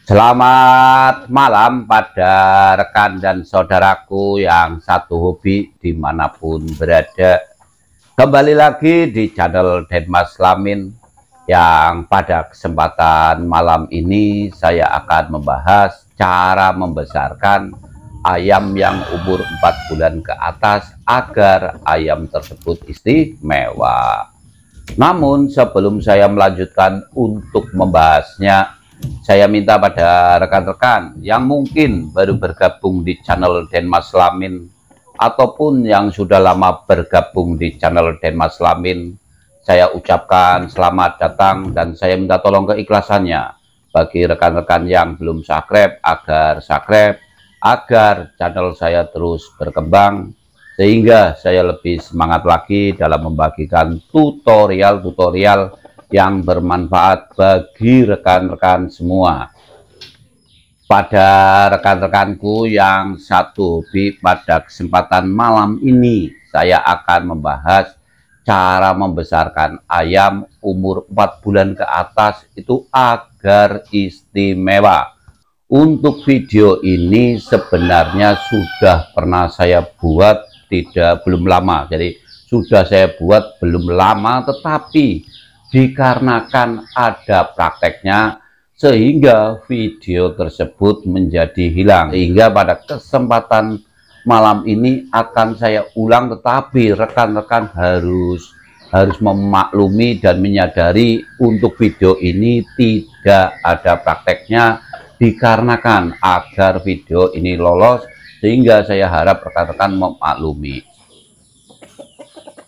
Selamat malam pada rekan dan saudaraku yang satu hobi dimanapun berada. Kembali lagi di channel Denmas Lamin, yang pada kesempatan malam ini saya akan membahas cara membesarkan ayam yang umur 4 bulan ke atas agar ayam tersebut istimewa. Namun sebelum saya melanjutkan untuk membahasnya, saya minta pada rekan-rekan yang mungkin baru bergabung di channel Denmas Lamin ataupun yang sudah lama bergabung di channel Denmas Lamin, saya ucapkan selamat datang dan saya minta tolong keikhlasannya bagi rekan-rekan yang belum subscribe agar channel saya terus berkembang, sehingga saya lebih semangat lagi dalam membagikan tutorial-tutorial yang bermanfaat bagi rekan-rekan semua. Pada rekan-rekanku yang satu hobi, pada kesempatan malam ini saya akan membahas cara membesarkan ayam umur 4 bulan ke atas itu agar istimewa. Untuk video ini sebenarnya sudah pernah saya buat belum lama, jadi sudah saya buat belum lama, tetapi dikarenakan ada prakteknya sehingga video tersebut menjadi hilang, sehingga pada kesempatan malam ini akan saya ulang, tetapi rekan-rekan harus memaklumi dan menyadari untuk video ini tidak ada prakteknya, dikarenakan agar video ini lolos, sehingga saya harap rekan-rekan memaklumi.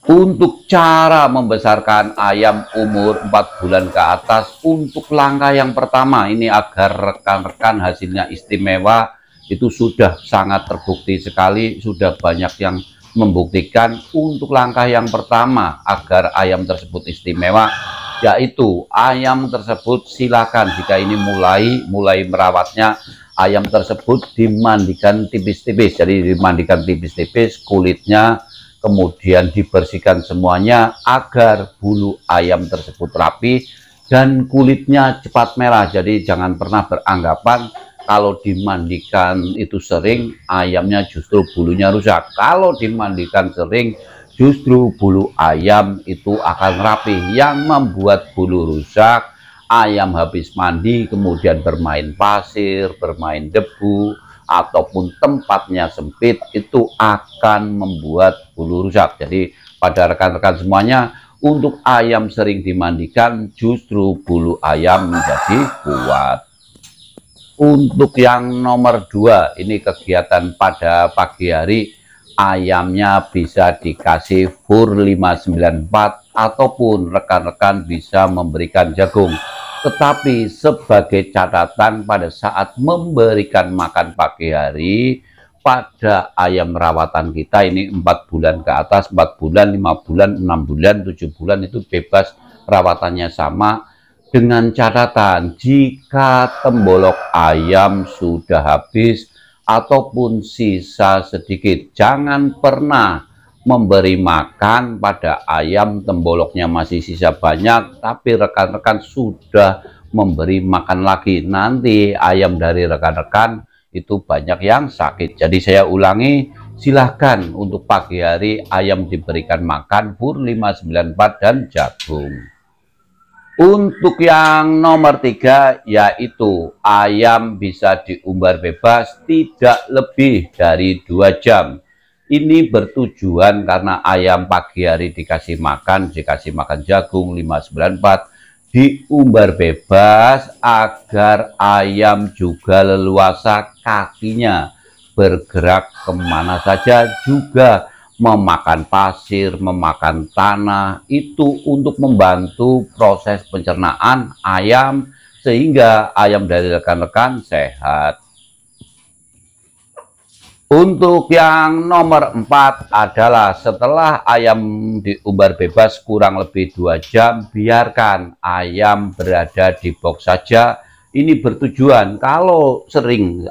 Untuk cara membesarkan ayam umur 4 bulan ke atas, untuk langkah yang pertama ini agar rekan-rekan hasilnya istimewa, itu sudah sangat terbukti sekali, sudah banyak yang membuktikan. Untuk langkah yang pertama agar ayam tersebut istimewa, yaitu ayam tersebut silakan jika ini mulai merawatnya, ayam tersebut dimandikan tipis-tipis. Jadi dimandikan tipis-tipis kulitnya, kemudian dibersihkan semuanya agar bulu ayam tersebut rapi dan kulitnya cepat merah. Jadi jangan pernah beranggapan kalau dimandikan itu sering ayamnya justru bulunya rusak. Kalau dimandikan sering justru bulu ayam itu akan rapi. Yang membuat bulu rusak, ayam habis mandi kemudian bermain pasir, bermain debu, ataupun tempatnya sempit, itu akan membuat bulu rusak. Jadi pada rekan-rekan semuanya, untuk ayam sering dimandikan justru bulu ayam menjadi kuat. Untuk yang nomor 2, ini kegiatan pada pagi hari, ayamnya bisa dikasih fur 594 ataupun rekan-rekan bisa memberikan jagung. Tetapi sebagai catatan, pada saat memberikan makan pagi hari pada ayam rawatan kita ini 4 bulan ke atas, 4 bulan, 5 bulan, 6 bulan, 7 bulan itu bebas rawatannya sama, dengan catatan jika tembolok ayam sudah habis ataupun sisa sedikit, jangan pernah memberi makan pada ayam temboloknya masih sisa banyak tapi rekan-rekan sudah memberi makan lagi, nanti ayam dari rekan-rekan itu banyak yang sakit. Jadi saya ulangi, silahkan untuk pagi hari ayam diberikan makan fur 594 dan jagung. Untuk yang nomor 3, yaitu ayam bisa diumbar bebas tidak lebih dari 2 jam. Ini bertujuan karena ayam pagi hari dikasih makan jagung 594, diumbar bebas agar ayam juga leluasa kakinya bergerak kemana saja, juga memakan pasir, memakan tanah, itu untuk membantu proses pencernaan ayam sehingga ayam dari rekan-rekan sehat. Untuk yang nomor 4 adalah setelah ayam diumbar bebas kurang lebih 2 jam, biarkan ayam berada di box saja. Ini bertujuan kalau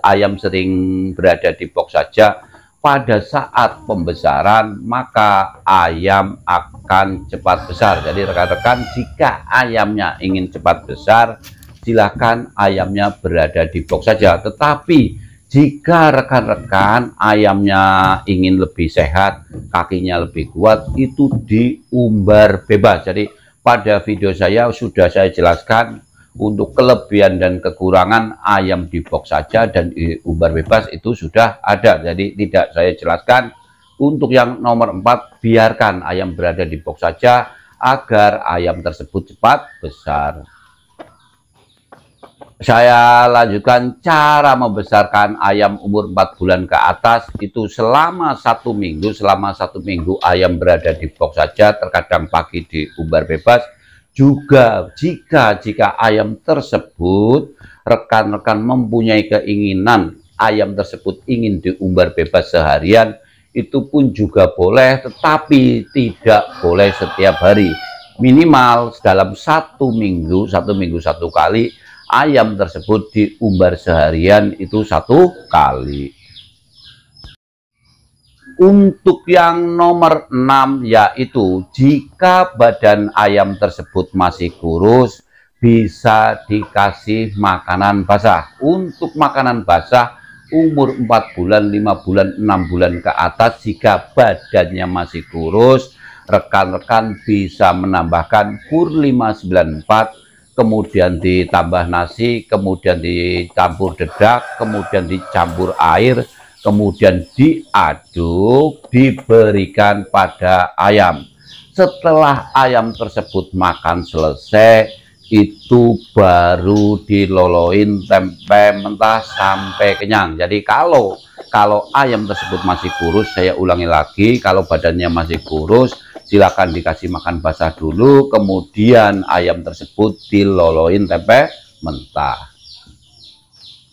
ayam sering berada di box saja, pada saat pembesaran maka ayam akan cepat besar. Jadi rekan-rekan, jika ayamnya ingin cepat besar, silakan ayamnya berada di box saja. Tetapi jika rekan-rekan ayamnya ingin lebih sehat, kakinya lebih kuat, itu diumbar bebas. Jadi pada video saya sudah saya jelaskan untuk kelebihan dan kekurangan ayam di box saja dan diumbar bebas itu sudah ada. Jadi tidak saya jelaskan. Untuk yang nomor 4, biarkan ayam berada di box saja agar ayam tersebut cepat besar. Saya lanjutkan cara membesarkan ayam umur 4 bulan ke atas itu selama 1 minggu. Selama 1 minggu ayam berada di box saja, terkadang pagi diumbar bebas. Juga jika ayam tersebut rekan-rekan mempunyai keinginan ayam tersebut ingin diumbar bebas seharian, itu pun juga boleh, tetapi tidak boleh setiap hari. Minimal dalam 1 minggu 1 kali ayam tersebut diumbar seharian itu 1 kali. Untuk yang nomor 6 yaitu jika badan ayam tersebut masih kurus, bisa dikasih makanan basah. Untuk makanan basah umur 4 bulan, 5 bulan, 6 bulan ke atas, jika badannya masih kurus, rekan-rekan bisa menambahkan kur 594, kemudian ditambah nasi, kemudian dicampur dedak, kemudian dicampur air, kemudian diaduk, diberikan pada ayam. Setelah ayam tersebut makan selesai, itu baru diloloin tempe mentah sampai kenyang. Jadi kalau ayam tersebut masih kurus, saya ulangi lagi, kalau badannya masih kurus, silakan dikasih makan basah dulu, kemudian ayam tersebut diloloin tempe mentah.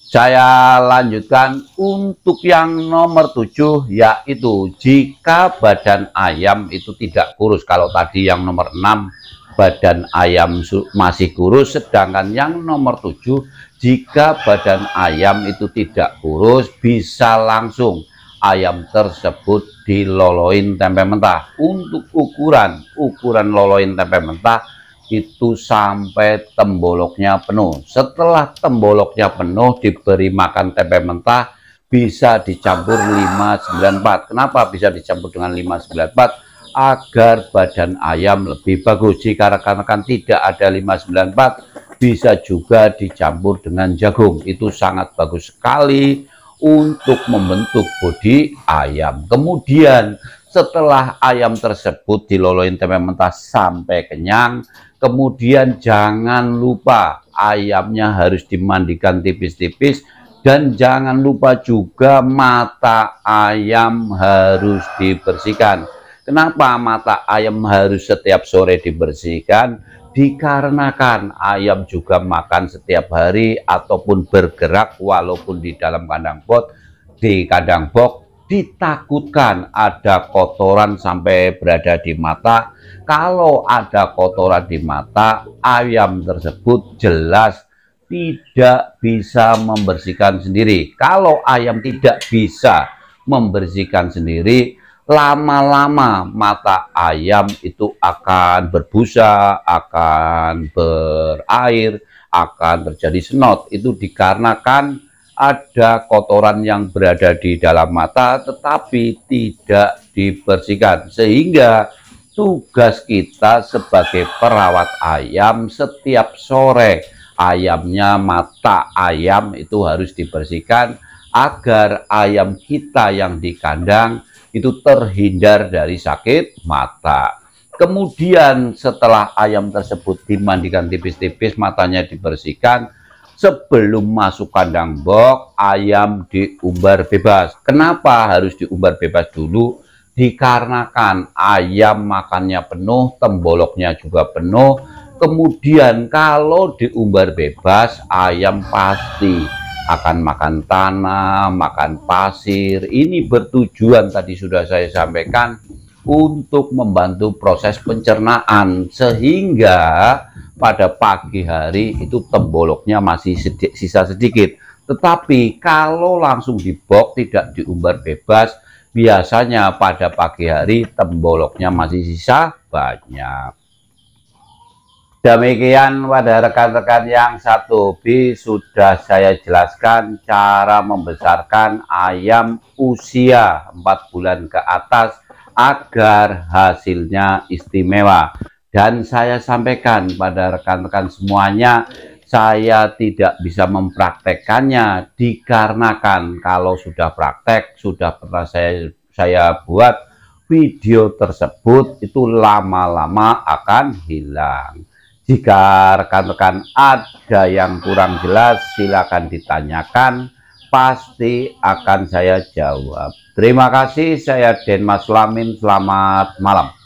Saya lanjutkan untuk yang nomor 7 yaitu jika badan ayam itu tidak kurus. Kalau tadi yang nomor 6 badan ayam masih kurus, sedangkan yang nomor 7 jika badan ayam itu tidak kurus, bisa langsung ayam tersebut diloloin tempe mentah. Untuk ukuran loloin tempe mentah itu sampai temboloknya penuh. Setelah temboloknya penuh, diberi makan tempe mentah, bisa dicampur 594. Kenapa bisa dicampur dengan 594? Agar badan ayam lebih bagus. Jika rekan-rekan tidak ada 594, bisa juga dicampur dengan jagung. Itu sangat bagus sekali untuk membentuk bodi ayam. Kemudian setelah ayam tersebut diloloin tempe mentah sampai kenyang, kemudian jangan lupa ayamnya harus dimandikan tipis-tipis, dan jangan lupa juga mata ayam harus dibersihkan. Kenapa mata ayam harus setiap sore dibersihkan? Dikarenakan ayam juga makan setiap hari ataupun bergerak walaupun di dalam kandang box, ditakutkan ada kotoran sampai berada di mata. Kalau ada kotoran di mata, ayam tersebut jelas tidak bisa membersihkan sendiri. Kalau ayam tidak bisa membersihkan sendiri, lama-lama mata ayam itu akan berbusa, akan berair, akan terjadi senot. Itu dikarenakan ada kotoran yang berada di dalam mata tetapi tidak dibersihkan. Sehingga tugas kita sebagai perawat ayam, setiap sore ayamnya, mata ayam itu harus dibersihkan agar ayam kita yang di kandang itu terhindar dari sakit mata. Kemudian setelah ayam tersebut dimandikan tipis-tipis, matanya dibersihkan, sebelum masuk kandang box, ayam diumbar bebas. Kenapa harus diumbar bebas dulu? Dikarenakan ayam makannya penuh, temboloknya juga penuh. Kemudian kalau diumbar bebas, ayam pasti akan makan tanah, makan pasir. Ini bertujuan, tadi sudah saya sampaikan, untuk membantu proses pencernaan, sehingga pada pagi hari itu temboloknya masih sisa sedikit. Tetapi kalau langsung di box, tidak diumbar bebas, biasanya pada pagi hari temboloknya masih sisa banyak. Demikian pada rekan-rekan yang satu hobi sudah saya jelaskan cara membesarkan ayam usia 4 bulan ke atas agar hasilnya istimewa. Dan saya sampaikan pada rekan-rekan semuanya, saya tidak bisa mempraktekkannya dikarenakan kalau sudah praktek, sudah pernah saya buat video tersebut itu lama-lama akan hilang. Jika rekan-rekan ada yang kurang jelas, silakan ditanyakan, pasti akan saya jawab. Terima kasih, saya Den Mas Lamin, selamat malam.